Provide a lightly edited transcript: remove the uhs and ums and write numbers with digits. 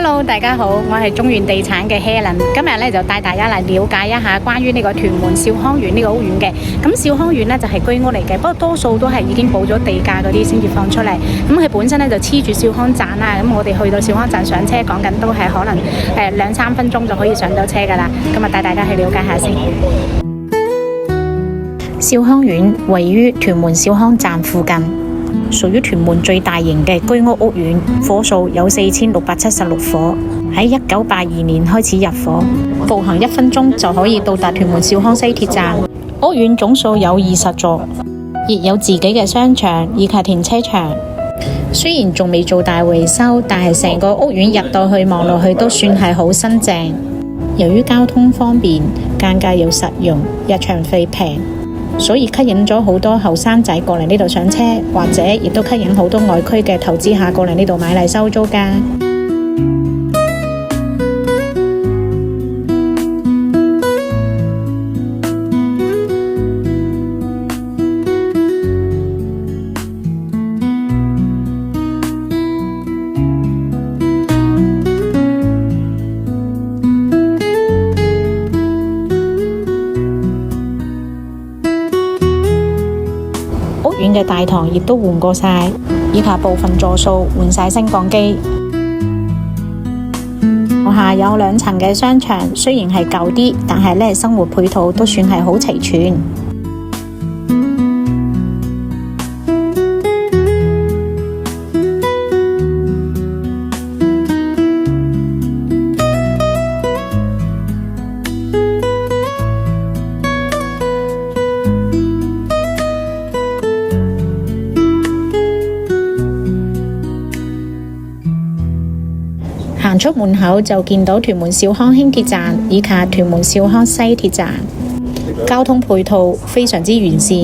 Hello， 大家好，我係中原地產嘅 Helen， 今日咧就帶大家嚟了解一下關於呢個屯門兆康苑呢個屋苑嘅。咁兆康苑咧就係居屋嚟嘅，不過多數都係已經補咗地價嗰啲先至放出嚟。咁佢本身咧就黐住兆康站啦，咁我哋去到兆康站上車，講緊都係可能2-3分鐘就可以上到車噶啦。今日帶大家去了解下先。兆康苑位於屯門兆康站附近，屬於屯門最大型嘅居屋屋苑，伙數有4676伙，喺1982年開始入伙，步行1分鐘就可以到達屯門兆康西鐵站。屋苑總數有20座，亦有自己嘅商場以及停車場。雖然仲未做大維修，但係成個屋苑入到去望落去都算係好新淨。由於交通方便，間隔又實用，入場費平，所以吸引咗好多後生仔過嚟呢度上車，或者亦都吸引好多外區嘅投資客過嚟呢度買嚟收租㗎。屋苑嘅大堂亦都換過晒，以及部分座數換晒升降機。樓下有2層嘅商場，雖然係舊啲，但係呢生活配套都算係好齊全。行出門口就見到屯門兆康輕鐵站以及屯門兆康西鐵站，交通配套非常之完善。